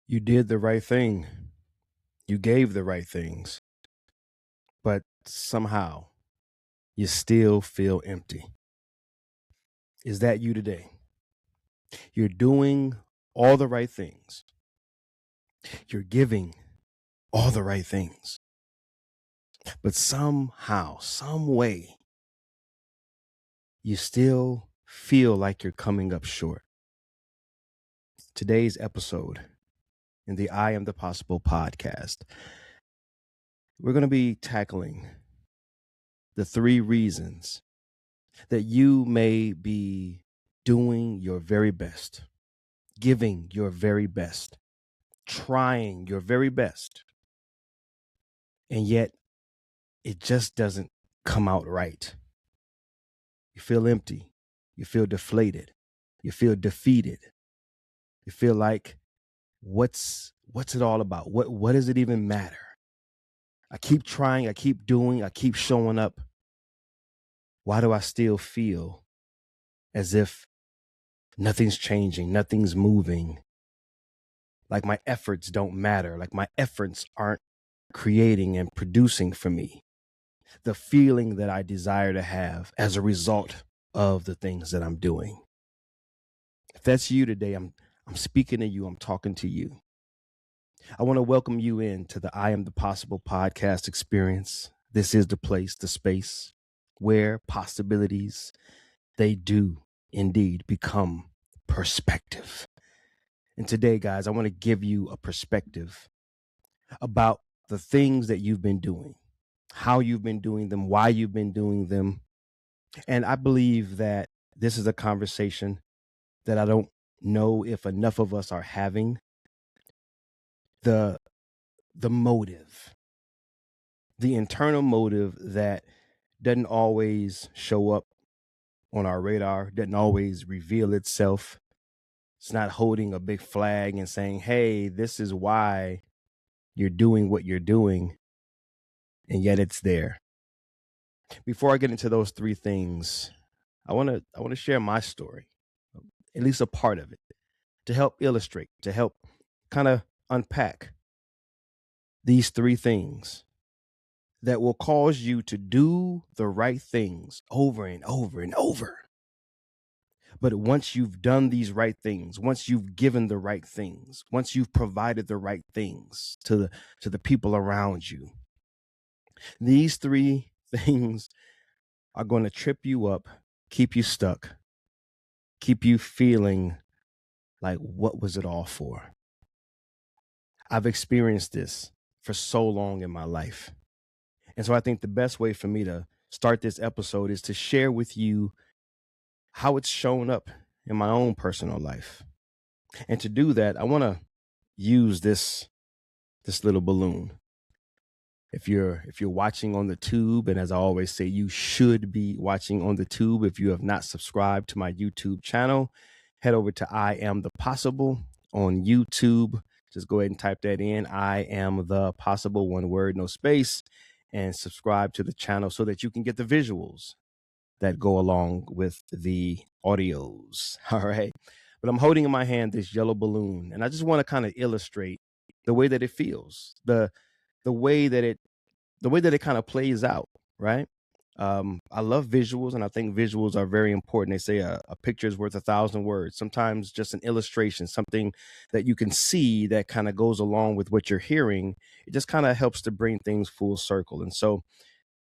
You did the right thing. You gave the right things, but somehow you still feel empty. Is that you today? You're doing all the right things. You're giving all the right things. But somehow, some way, you still feel like you're coming up short. Today's episode in the I Am the Possible podcast, we're going to be tackling the 3 reasons that you may be doing your very best, giving your very best, trying your very best, and yet it just doesn't come out right. You feel empty. You feel deflated. You feel defeated. You feel like, what's it all about? What does it even matter? I keep trying, I keep doing, I keep showing up. Why do I still feel as if nothing's changing, nothing's moving? Like my efforts don't matter, like my efforts aren't creating and producing for me the feeling that I desire to have as a result of the things that I'm doing. If that's you today, I'm speaking to you, I'm talking to you. I want to welcome you into the I Am the Possible podcast experience. This is the place, the space where possibilities, they do indeed become perspective. And today, guys, I want to give you a perspective about the things that you've been doing, how you've been doing them, why you've been doing them. And I believe that this is a conversation that I don't know if enough of us are having. The motive, the internal motive that doesn't always show up on our radar, doesn't always reveal itself. It's not holding a big flag and saying, hey, this is why you're doing what you're doing, and yet it's there. Before I get into those 3 things, I want to share my story, at least a part of it, to help illustrate, to help kind of unpack these 3 things that will cause you to do the right things over and over and over. But once you've done these right things, once you've given the right things, once you've provided the right things to the people around you, these 3 things are going to trip you up, keep you stuck, keep you feeling like, what was it all for? I've experienced this for so long in my life. And so I think the best way for me to start this episode is to share with you how it's shown up in my own personal life. And to do that, I want to use this little balloon. If you're watching on the tube, and as I always say, you should be watching on the tube. If you have not subscribed to my YouTube channel, head over to iAMthepossible on YouTube. Just go ahead and type that in, iAMthepossible, one word, no space, and subscribe to the channel so that you can get the visuals that go along with the audios. All right. But I'm holding in my hand this yellow balloon, and I just want to kind of illustrate the way that it feels, the way that it kind of plays out, right? I love visuals, and I think visuals are very important. They say a picture is worth 1,000 words. Sometimes just an illustration, something that you can see that kind of goes along with what you're hearing, it just kind of helps to bring things full circle. And so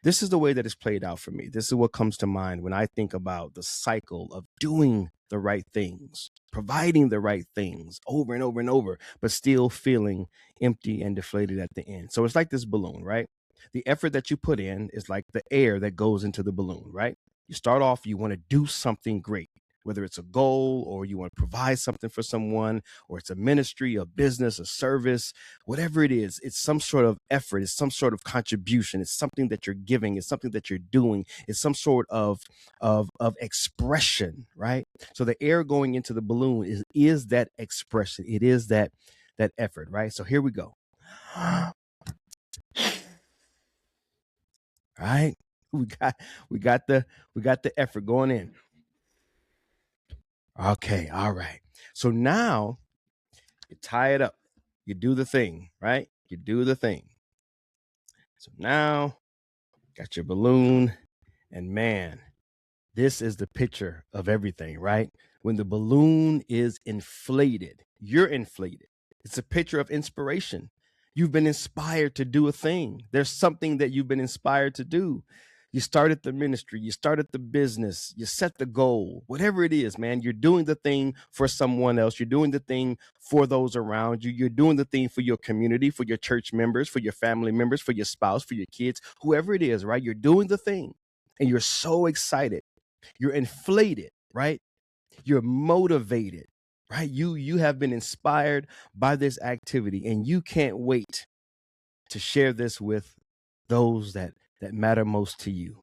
this is the way that it's played out for me. This is what comes to mind when I think about the cycle of doing the right things, providing the right things over and over and over, but still feeling empty and deflated at the end. So it's like this balloon, right? The effort that you put in is like the air that goes into the balloon, right? You start off, you want to do something great, whether it's a goal or you want to provide something for someone, or it's a ministry, a business, a service, whatever it is, it's some sort of effort, it's some sort of contribution, it's something that you're giving, it's something that you're doing, it's some sort of expression, right? So the air going into the balloon is that expression, it is that effort, right? So here we go. Right? We got the effort going in. Okay, all right. So now you tie it up. You do the thing, right? You do the thing. So now, got your balloon, and man, this is the picture of everything, right? When the balloon is inflated, you're inflated. It's a picture of inspiration. You've been inspired to do a thing. There's something that you've been inspired to do. You started the ministry, you started the business, you set the goal, whatever it is, man. You're doing the thing for someone else. You're doing the thing for those around you. You're doing the thing for your community, for your church members, for your family members, for your spouse, for your kids, whoever it is, right? You're doing the thing and you're so excited. You're inflated, right? You're motivated, right? You have been inspired by this activity and you can't wait to share this with those that matter most to you.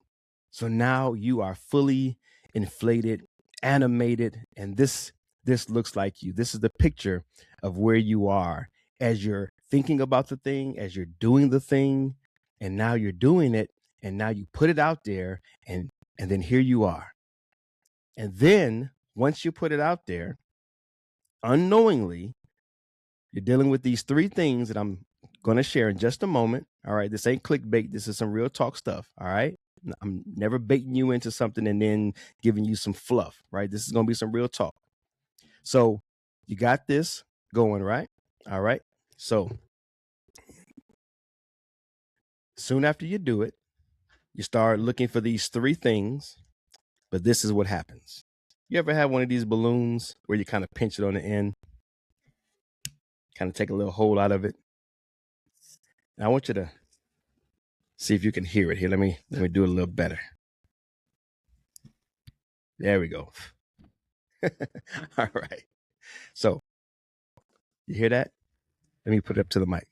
So now you are fully inflated, animated, and this looks like you. This is the picture of where you are as you're thinking about the thing, as you're doing the thing, and now you're doing it, and now you put it out there, and then here you are. And then once you put it out there, unknowingly, you're dealing with these three things that I'm going to share in just a moment. All right. This ain't clickbait. This is some real talk stuff. All right. I'm never baiting you into something and then giving you some fluff. Right. This is going to be some real talk. So you got this going, right? All right. So soon after you do it, you start looking for these three things. But this is what happens. You ever have one of these balloons where you kind of pinch it on the end, kind of take a little hole out of it? And I want you to see if you can hear it here. Let me do it a little better. There we go. All right. So you hear that? Let me put it up to the mic.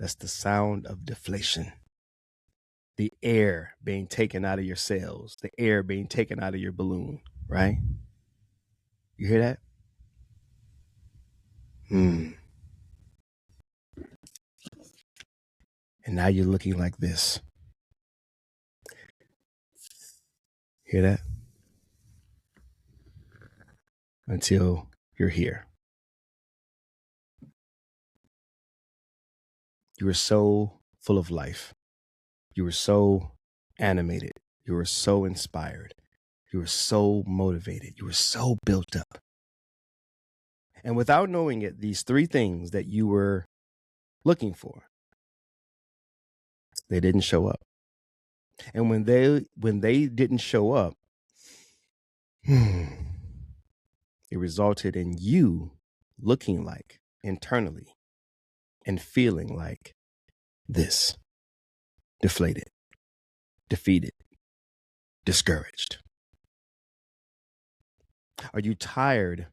That's the sound of deflation. The air being taken out of your cells, the air being taken out of your balloon, right? You hear that? And now you're looking like this. Hear that? Until you're here. You were so full of life. You were so animated. You were so inspired. You were so motivated. You were so built up. And without knowing it, these three things that you were looking for, they didn't show up. And when they didn't show up, it resulted in you looking like internally and feeling like this: deflated, defeated, discouraged. Are you tired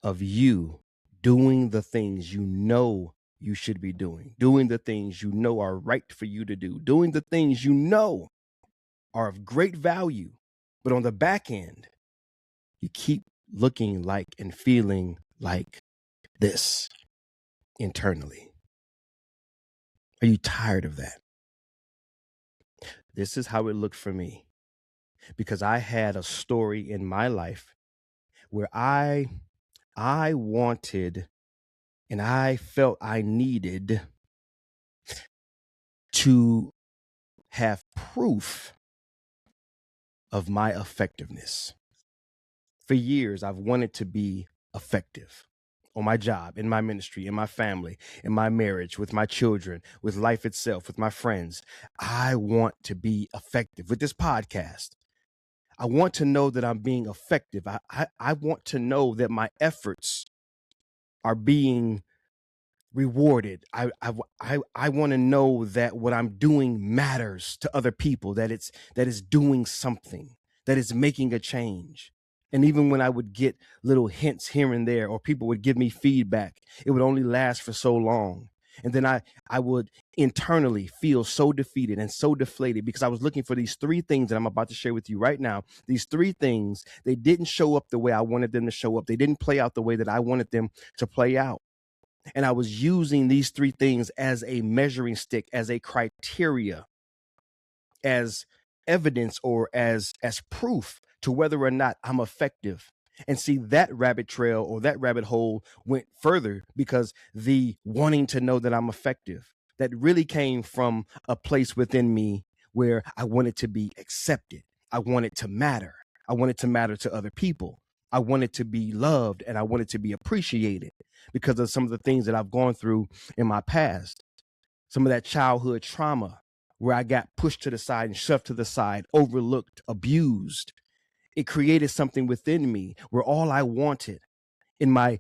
of you doing the things you know you should be doing the things you know are right for you to do, doing the things you know are of great value, but on the back end, you keep looking like and feeling like this internally? Are you tired of that? This is how it looked for me, because I had a story in my life where I wanted and I felt I needed to have proof of my effectiveness. For years, I've wanted to be effective on my job, in my ministry, in my family, in my marriage, with my children, with life itself, with my friends. I want to be effective with this podcast. I want to know that I'm being effective. I want to know that my efforts are being rewarded. I want to know that what I'm doing matters to other people, that it's doing something, that it's making a change. And even when I would get little hints here and there, or people would give me feedback, it would only last for so long. And then I would internally feel so defeated and so deflated, because I was looking for these three things that I'm about to share with you right now. These three things, they didn't show up the way I wanted them to show up. They didn't play out the way that I wanted them to play out. And I was using these three things as a measuring stick, as a criteria, as evidence, or as proof to whether or not I'm effective. And see, that rabbit trail or that rabbit hole went further because the wanting to know that I'm effective, that really came from a place within me where I wanted to be accepted. I wanted to matter. I wanted to matter to other people. I wanted to be loved and I wanted to be appreciated because of some of the things that I've gone through in my past. Some of that childhood trauma where I got pushed to the side and shoved to the side, overlooked, abused. It created something within me where all I wanted in my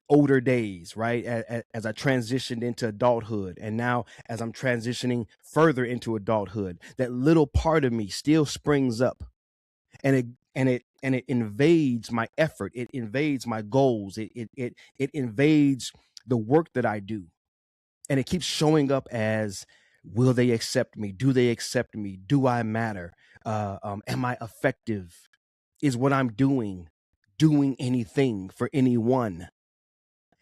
older days, right, as I transitioned into adulthood, and now as I'm transitioning further into adulthood, that little part of me still springs up, and it invades my effort. It invades my goals. It invades the work that I do, and it keeps showing up as, will they accept me? Do they accept me? Do I matter? Am I effective? Is what I'm doing anything for anyone?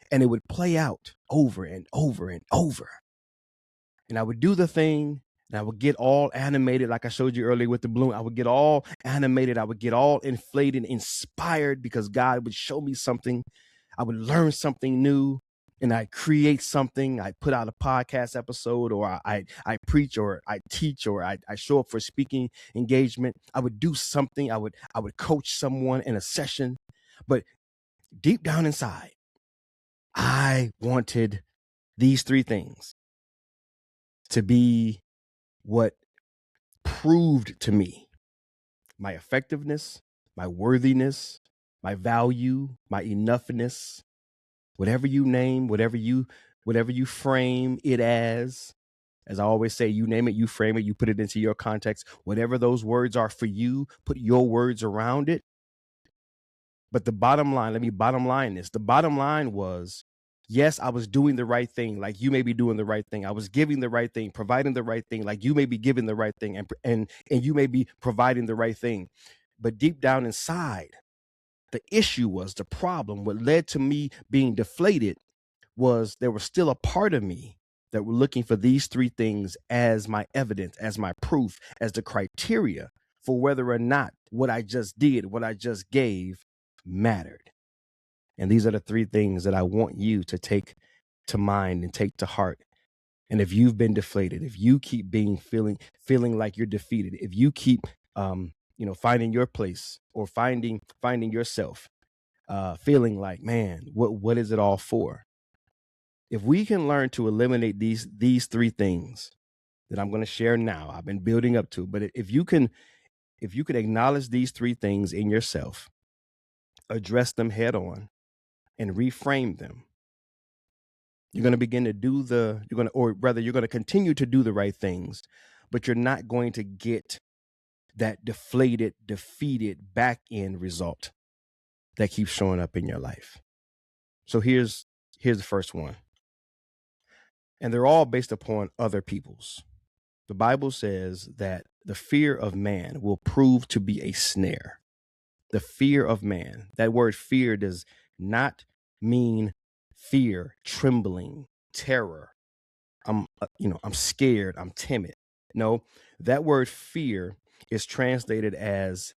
And it would play out over and over and over. And I would do the thing and I would get all animated, like I showed you earlier with the balloon. I would get all animated. I would get all inflated, inspired because God would show me something. I would learn something new and I'd create something. I'd put out a podcast episode, or I preach, or I teach, or I show up for speaking engagement. I would do something. I would coach someone in a session. But deep down inside, I wanted these three things to be what proved to me my effectiveness, my worthiness, my value, my enoughness, whatever you name, whatever you frame it as I always say, you name it, you frame it, you put it into your context, whatever those words are for you, put your words around it. But the bottom line, let me bottom line this. The bottom line was, yes, I was doing the right thing, like you may be doing the right thing. I was giving the right thing, providing the right thing, like you may be giving the right thing, and you may be providing the right thing. But deep down inside, the issue was, the problem, what led to me being deflated, was there was still a part of me that were looking for these three things as my evidence, as my proof, as the criteria for whether or not what I just did, what I just gave, mattered. And these are the three things that I want you to take to mind and take to heart. And if you've been deflated, if you keep feeling like you're defeated, if you keep finding your place or finding yourself feeling like, man, what is it all for? If we can learn to eliminate these three things that I'm going to share now, I've been building up to, but if you can acknowledge these three things in yourself, address them head on, and reframe them, you're going to begin to you're going to continue to do the right things, but you're not going to get that deflated, defeated back end result that keeps showing up in your life. So here's the first one. And they're all based upon other people's. The Bible says that the fear of man will prove to be a snare. The fear of man. That word fear does not mean fear, trembling, terror. I'm scared, I'm timid. No, that word fear is translated as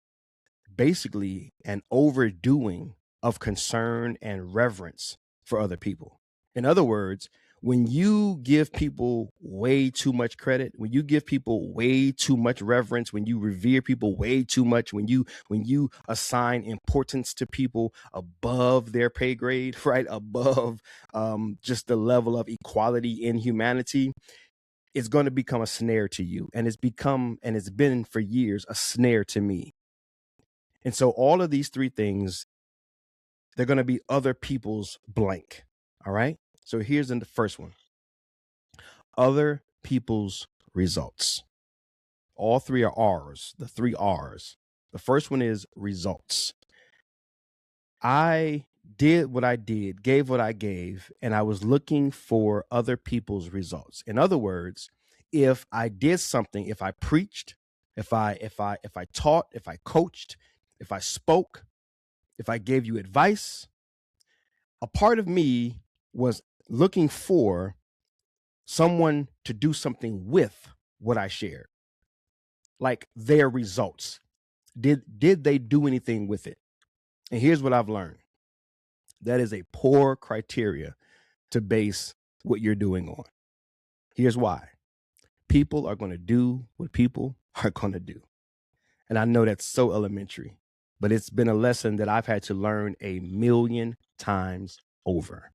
basically an overdoing of concern and reverence for other people. In other words, when you give people way too much credit, when you give people way too much reverence, when you revere people way too much, when you assign importance to people above their pay grade, right, above just the level of equality in humanity, it's going to become a snare to you. And it's been for years a snare to me. And so all of these three things, they're going to be other people's blank. All right. So here's the first one. Other people's results. All three are R's, the three R's. The first one is results. I did what I did, gave what I gave, and I was looking for other people's results. In other words, if I did something, if I preached, if I taught, if I coached, if I spoke, if I gave you advice, a part of me was looking for someone to do something with what I shared, like their results. Did they do anything with it? And here's what I've learned. That is a poor criteria to base what you're doing on. Here's why. People are going to do what people are going to do. And I know that's so elementary, but it's been a lesson that I've had to learn a million times over.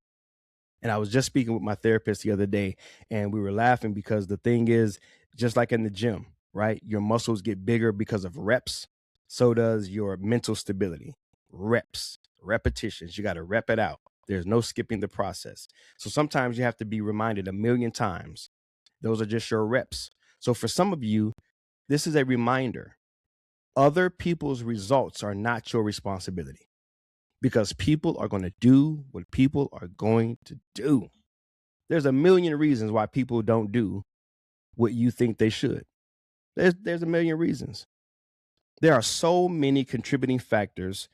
And I was just speaking with my therapist the other day, and we were laughing because the thing is, just like in the gym, right? Your muscles get bigger because of reps. So does your mental stability. Reps, repetitions. You got to rep it out. There's no skipping the process. So sometimes you have to be reminded a million times. Those are just your reps. So for some of you, this is a reminder. Other people's results are not your responsibility, because people are going to do what people are going to do. There's a million reasons why people don't do what you think they should. There's a million reasons. There are so many contributing factors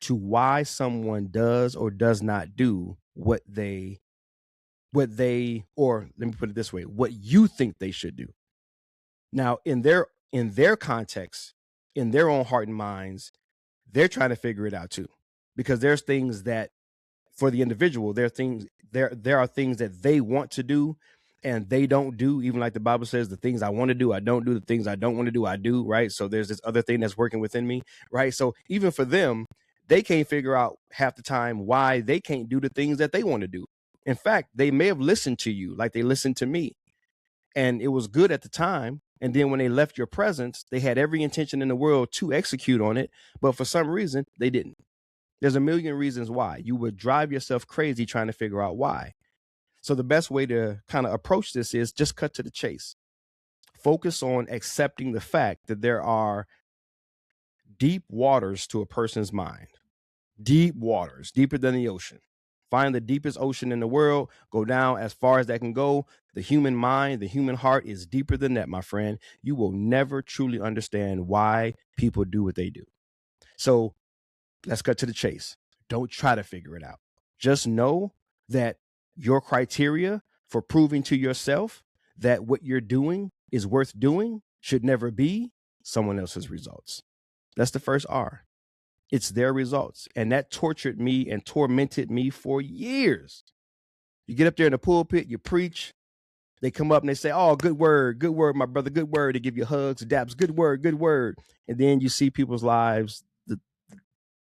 to why someone does or does not do what they, or let me put it this way, what you think they should do. Now, in their context, in their own heart and minds, they're trying to figure it out too, because there's things that, for the individual, there are things that they want to do and they don't do. Even like the Bible says, the things I want to do, I don't do. The things I don't want to do, I do. Right. So there's this other thing that's working within me. Right. So even for them, they can't figure out half the time why they can't do the things that they want to do. In fact, they may have listened to you like they listened to me, and it was good at the time. And then when they left your presence, they had every intention in the world to execute on it. But for some reason, they didn't. There's a million reasons why. You would drive yourself crazy trying to figure out why. So the best way to kind of approach this is just cut to the chase. Focus on accepting the fact that there are deep waters to a person's mind. Deep waters, deeper than the ocean. Find the deepest ocean in the world, go down as far as that can go. The human mind, the human heart is deeper than that, my friend. You will never truly understand why people do what they do. So let's cut to the chase. Don't try to figure it out. Just know that your criteria for proving to yourself that what you're doing is worth doing should never be someone else's results. That's the first R. It's their results. And that tortured me and tormented me for years. You get up there in the pulpit, you preach. They come up and they say, oh, good word, my brother, good word. They give you hugs, daps, good word, good word. And then you see people's lives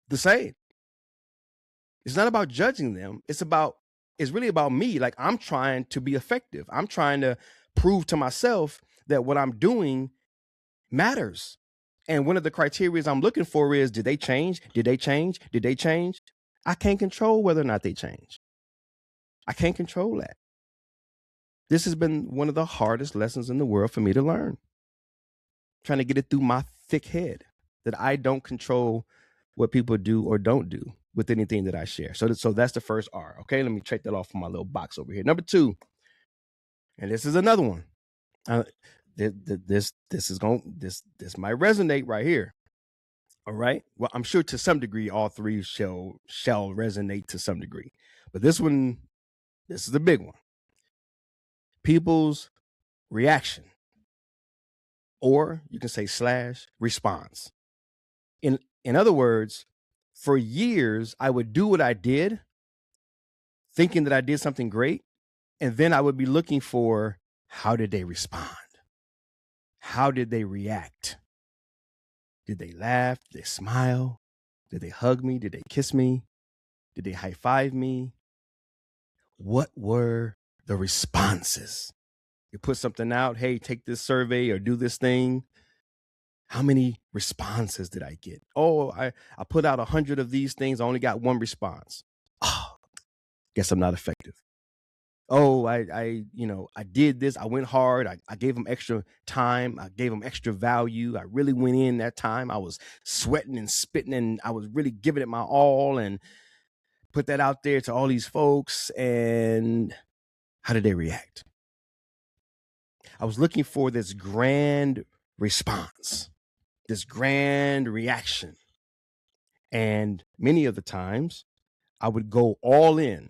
the same. It's not about judging them. It's really about me. Like, I'm trying to be effective. I'm trying to prove to myself that what I'm doing matters. And one of the criteria I'm looking for is, did they change? Did they change? Did they change? I can't control whether or not they change. I can't control that. This has been one of the hardest lessons in the world for me to learn. Trying to get it through my thick head that I don't control what people do or don't do with anything that I share. So that's the first R. Okay, let me check that off from my little box over here. Number 2, and this is another one. This might resonate right here. All right. Well, I'm sure to some degree all three shall resonate to some degree, but this is a big one. People's reaction, or you can say / response. In other words, for years I would do what I did, thinking that I did something great, and then I would be looking for, how did they respond? How did they react? Did they laugh? Did they smile? Did they hug me? Did they kiss me? Did they high five me? What were the responses? You put something out, hey, take this survey or do this thing. How many responses did I get? Oh, I put out 100 of these things. I only got 1 response. Oh, guess I'm not effective. Oh, I did this. I went hard. I gave them extra time. I gave them extra value. I really went in that time. I was sweating and spitting, and I was really giving it my all, and put that out there to all these folks. And how did they react? I was looking for this grand response, this grand reaction. And many of the times I would go all in.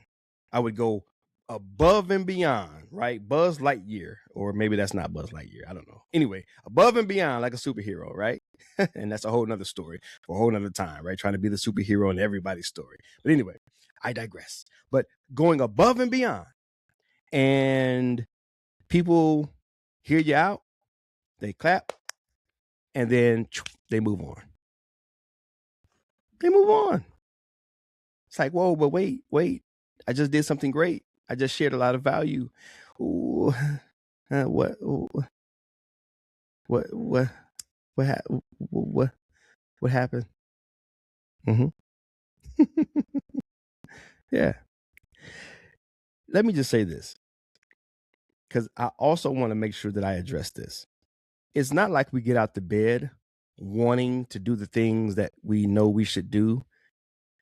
I would go above and beyond, right? Buzz Lightyear, or maybe that's not Buzz Lightyear. I don't know. Anyway, above and beyond, like a superhero, right? And that's a whole nother story for a whole nother time, right? Trying to be the superhero in everybody's story. But anyway, I digress. But going above and beyond, and people hear you out, they clap, and then they move on. They move on. It's like, whoa, but wait. I just did something great. I just shared a lot of value. Ooh, what happened? Mm-hmm. Yeah. Let me just say this, because I also want to make sure that I address this. It's not like we get out the bed wanting to do the things that we know we should do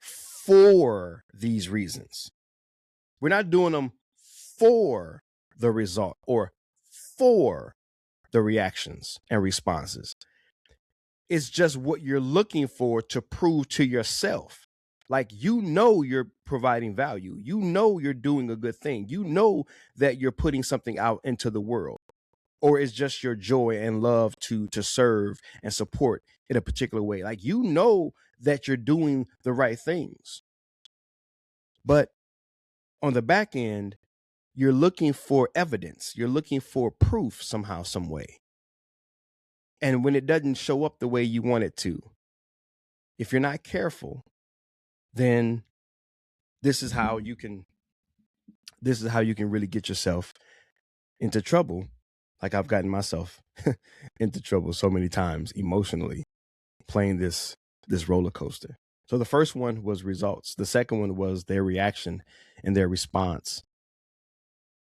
for these reasons. We're not doing them for the result or for the reactions and responses. It's just what you're looking for to prove to yourself. Like, you know, you're providing value. You know, you're doing a good thing. You know that you're putting something out into the world, or it's just your joy and love to serve and support in a particular way. Like, you know that you're doing the right things. But on the back end, you're looking for evidence. You're looking for proof somehow, some way. And when it doesn't show up the way you want it to, if you're not careful, then this is how you can really get yourself into trouble. Like, I've gotten myself into trouble so many times emotionally playing this roller coaster. So the first one was results. The second one was their reaction and their response.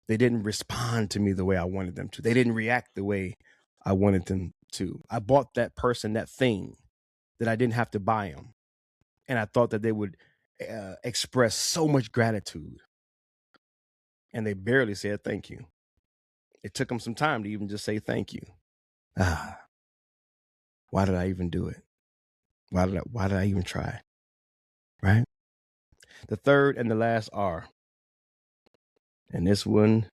They didn't respond to me the way I wanted them to. They didn't react the way I wanted them to. I bought that person that thing that I didn't have to buy them. And I thought that they would express so much gratitude. And they barely said thank you. It took them some time to even just say thank you. Why did I even do it? Why did I even try? Right? The third and the last R. And this one,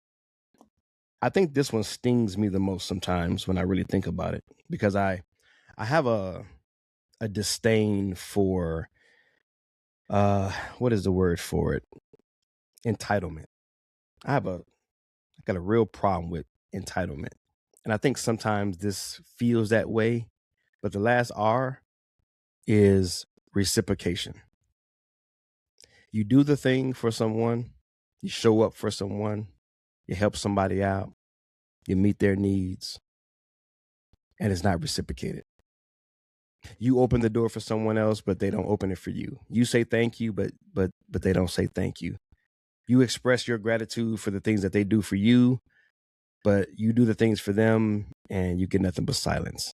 I think this one stings me the most sometimes when I really think about it, because I have a disdain for what is the word for it? Entitlement. I got a real problem with entitlement. And I think sometimes this feels that way, but the last R is reciprocation. You do the thing for someone, you show up for someone, you help somebody out, you meet their needs, and it's not reciprocated. You open the door for someone else, but they don't open it for you. You say thank you, but they don't say thank you. You express your gratitude for the things that they do for you, but you do the things for them and you get nothing but silence.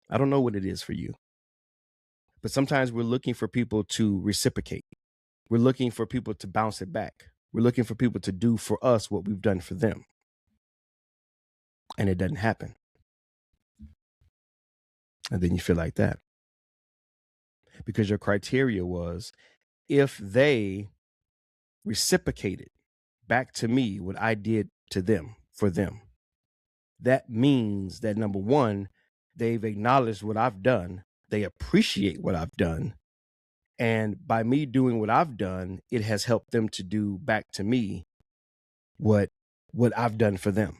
I don't know what it is for you, but sometimes we're looking for people to reciprocate. We're looking for people to bounce it back. We're looking for people to do for us what we've done for them. And it doesn't happen. And then you feel like that. Because your criteria was, if they reciprocated back to me what I did to them, for them, that means that, number one, they've acknowledged what I've done. They appreciate what I've done. And by me doing what I've done, it has helped them to do back to me what I've done for them.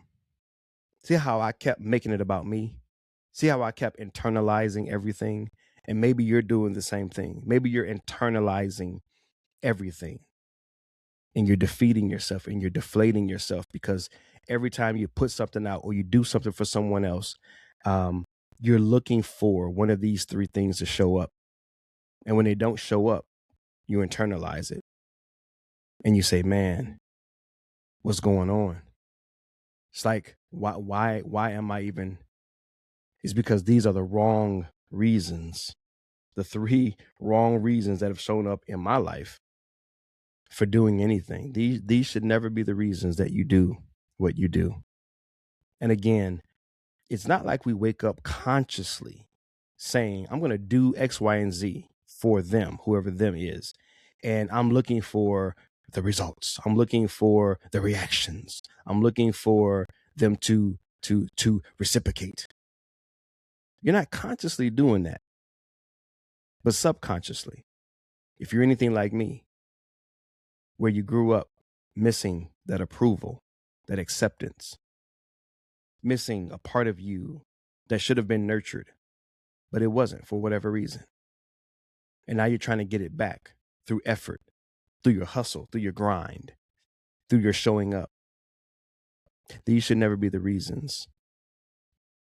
See how I kept making it about me? See how I kept internalizing everything? And maybe you're doing the same thing. Maybe you're internalizing everything and you're defeating yourself and you're deflating yourself, because every time you put something out or you do something for someone else, you're looking for one of these three things to show up. And when they don't show up, you internalize it and you say, man, what's going on? It's like, why am I even? It's because these are the wrong reasons. The three wrong reasons that have shown up in my life for doing anything. These should never be the reasons that you do what you do. And again, it's not like we wake up consciously saying, I'm going to do X, Y, and Z for them, whoever them is. And I'm looking for the results. I'm looking for the reactions. I'm looking for them to reciprocate. You're not consciously doing that, but subconsciously. If you're anything like me, where you grew up missing that approval, that acceptance, missing a part of you that should have been nurtured, but it wasn't for whatever reason. And now you're trying to get it back through effort, through your hustle, through your grind, through your showing up. These should never be the reasons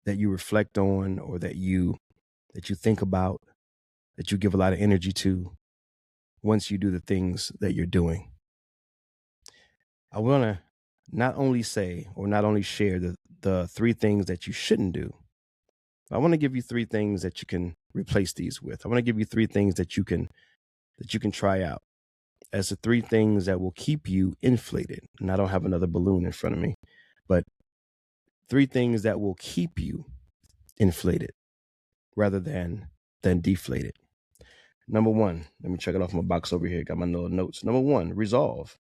that you reflect on, or that you think about, that you give a lot of energy to once you do the things that you're doing. I want to not only say, or not only share the 3 things that you shouldn't do, I want to give you 3 things that you can replace these with. I want to give you 3 things that you can try out as the 3 things that will keep you inflated. And I don't have another balloon in front of me, but 3 things that will keep you inflated rather than deflated. Number 1, let me check it off my box over here. Got my little notes. Number 1, resolve.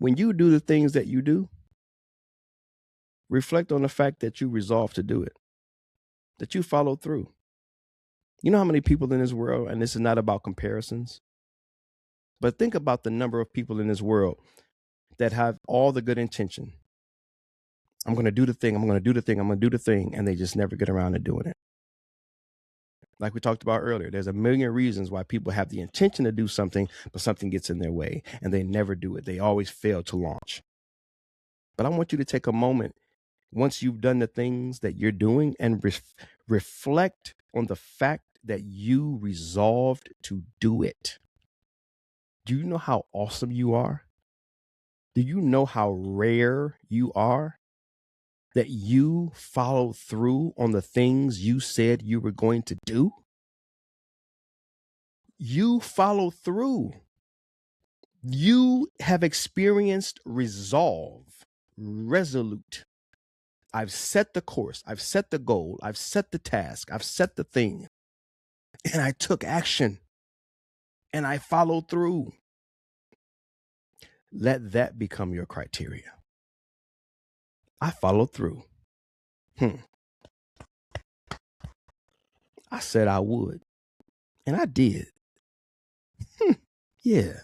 When you do the things that you do, reflect on the fact that you resolve to do it, that you follow through. You know how many people in this world, and this is not about comparisons, but think about the number of people in this world that have all the good intention. I'm going to do the thing, I'm going to do the thing, I'm going to do the thing, and they just never get around to doing it. Like we talked about earlier, there's a million reasons why people have the intention to do something, but something gets in their way and they never do it. They always fail to launch. But I want you to take a moment once you've done the things that you're doing and reflect on the fact that you resolved to do it. Do you know how awesome you are? Do you know how rare you are? That you followed through on the things you said you were going to do? You followed through. You have experienced resolve, resolute. I've set the course, I've set the goal, I've set the task, I've set the thing, and I took action and I followed through. Let that become your criteria. I followed through. I said I would, and I did. Yeah.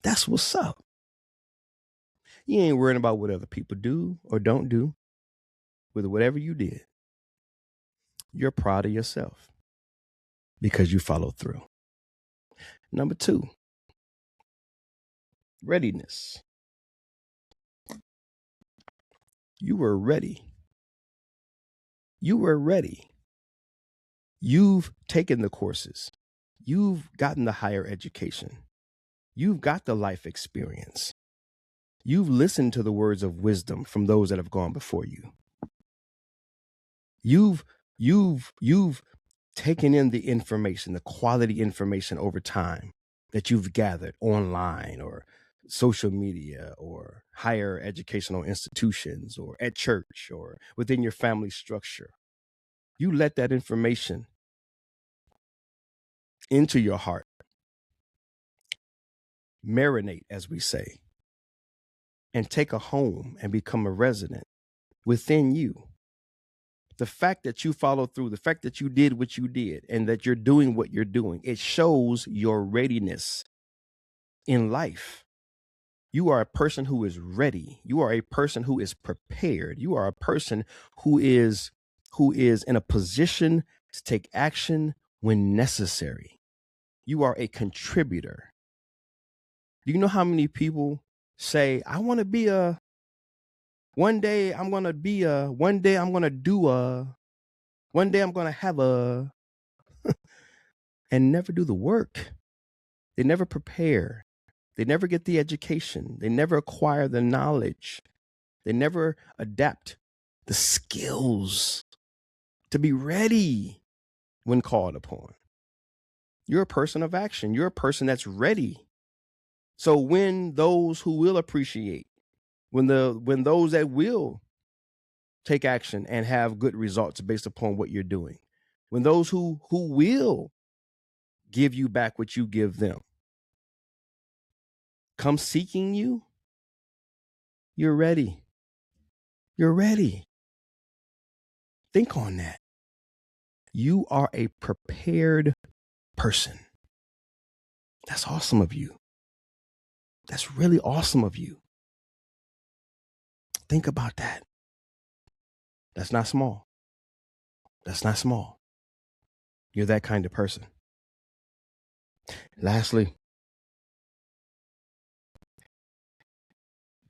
That's what's up. You ain't worrying about what other people do or don't do with whatever you did. You're proud of yourself because you followed through. Number 2, readiness. You were ready. You were ready. You've taken the courses. You've gotten the higher education. You've got the life experience. You've listened to the words of wisdom from those that have gone before you. You've taken in the information, the quality information over time that you've gathered online or social media or higher educational institutions or at church or within your family structure. You let that information into your heart, marinate, as we say, and take a home and become a resident within you. The fact that you followed through, the fact that you did what you did, and that you're doing what you're doing, it shows your readiness in life. You are a person who is ready. You are a person who is prepared. You are a person who is in a position to take action when necessary. You are a contributor. Do you know how many people say, I want to be one day I'm going to be one day I'm going to do one day I'm going to have and never do the work. They never prepare. They never get the education. They never acquire the knowledge. They never adapt the skills to be ready when called upon. You're a person of action. You're a person that's ready. So when those who will appreciate, when those that will take action and have good results based upon what you're doing, when those who will give you back what you give them come seeking you, you're ready. You're ready. Think on that. You are a prepared person. That's awesome of you. That's really awesome of you. Think about that. That's not small. That's not small. You're that kind of person. Lastly,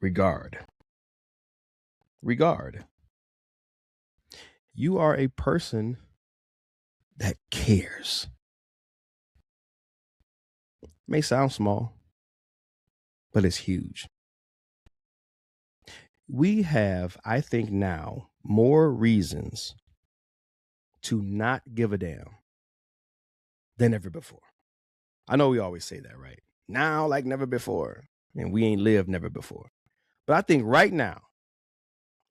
regard. Regard. You are a person that cares. May sound small, but it's huge. We have, I think now, more reasons to not give a damn than ever before. I know we always say that, right? Now, like never before. And we ain't lived never before. But I think right now,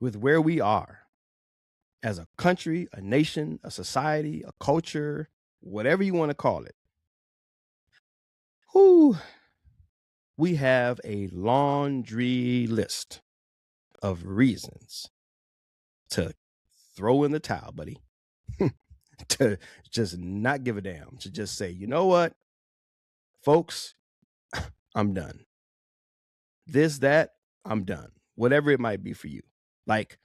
with where we are as a country, a nation, a society, a culture, whatever you want to call it, we have a laundry list of reasons to throw in the towel, buddy. To just not give a damn, to just say, you know what, folks, I'm done. This, that, I'm done. Whatever it might be for you. Like,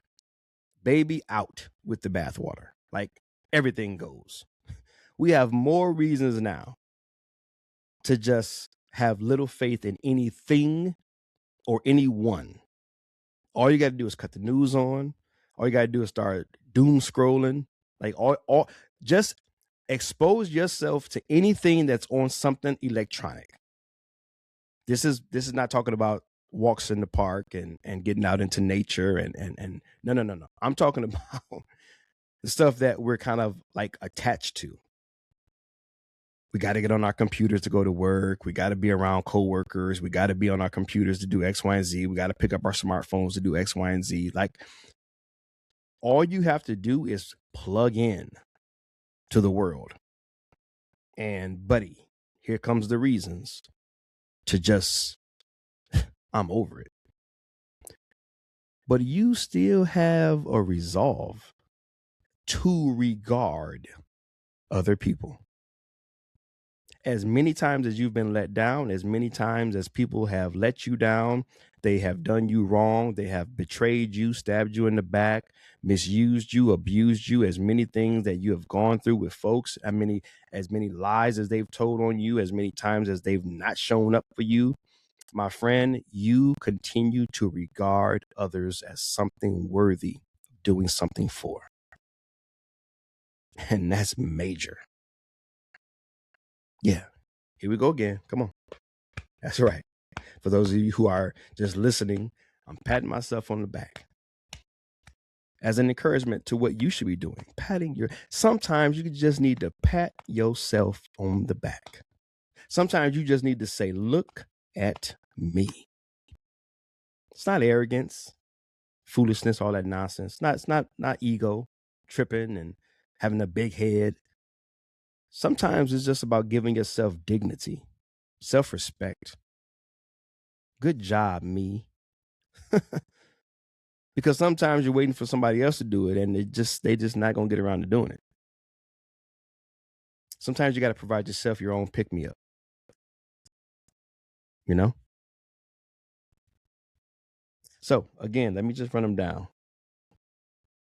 baby out with the bathwater. Like, everything goes. We have more reasons now to just have little faith in anything or anyone. All you got to do is cut the news on. All you got to do is start doom scrolling. Like, all just expose yourself to anything that's on something electronic. This is not talking about walks in the park and getting out into nature and no. I'm talking about the stuff that we're kind of like attached to. We got to get on our computers to go to work. We got to be around coworkers. We got to be on our computers to do X, Y, and Z. We got to pick up our smartphones to do X, Y, and Z. Like, all you have to do is plug in to the world. And buddy, here comes the reasons to just, I'm over it. But you still have a resolve to regard other people. As many times as you've been let down, as many times as people have let you down, they have done you wrong, they have betrayed you, stabbed you in the back, misused you, abused you, as many things that you have gone through with folks, as many lies as they've told on you, as many times as they've not shown up for you, my friend, you continue to regard others as something worthy of doing something for. And that's major. Yeah. Here we go again. Come on. That's right. For those of you who are just listening, I'm patting myself on the back as an encouragement to what you should be doing. Sometimes you just need to pat yourself on the back. Sometimes you just need to say, look at me. It's not arrogance, foolishness, all that nonsense. It's not ego, tripping and having a big head. Sometimes it's just about giving yourself dignity, self-respect. Good job, me. Because sometimes you're waiting for somebody else to do it and they just not going to get around to doing it. Sometimes you got to provide yourself your own pick-me-up. You know? So, again, let me just run them down.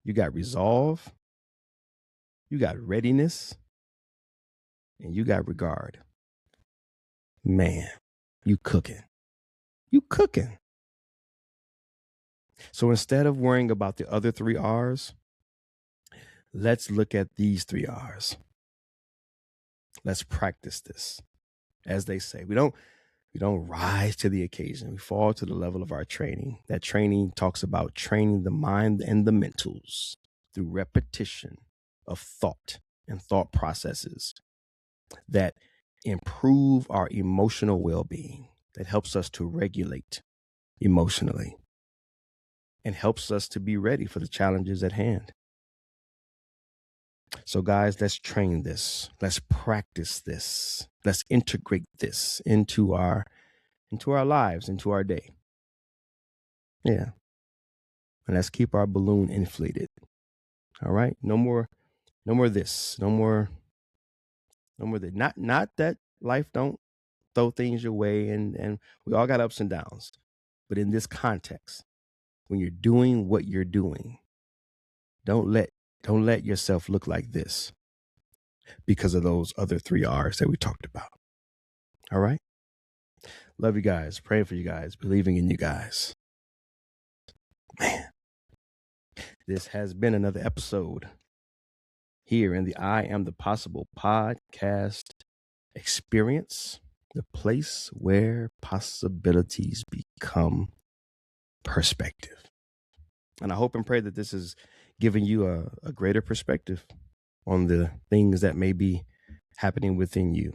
You got resolve, you got readiness, and you got regard. Man, you cooking. You cooking. So instead of worrying about the other 3 R's, let's look at these 3 R's. Let's practice this. As they say, we don't rise to the occasion. We fall to the level of our training. That training talks about training the mind and the mentals through repetition of thought and thought processes that improve our emotional well-being, that helps us to regulate emotionally and helps us to be ready for the challenges at hand. So guys, let's train this. Let's practice this. Let's integrate this into our lives, into our day. Yeah. And let's keep our balloon inflated. All right. No more this. No more that. Not that life don't throw things your way, and we all got ups and downs. But in this context, when you're doing what you're doing, don't let yourself look like this because of those other 3 R's that we talked about. All right? Love you guys. Praying for you guys. Believing in you guys. Man, this has been another episode here in the I Am the Possible podcast experience, the place where possibilities become perspective. And I hope and pray that this has given you a greater perspective on the things that may be happening within you.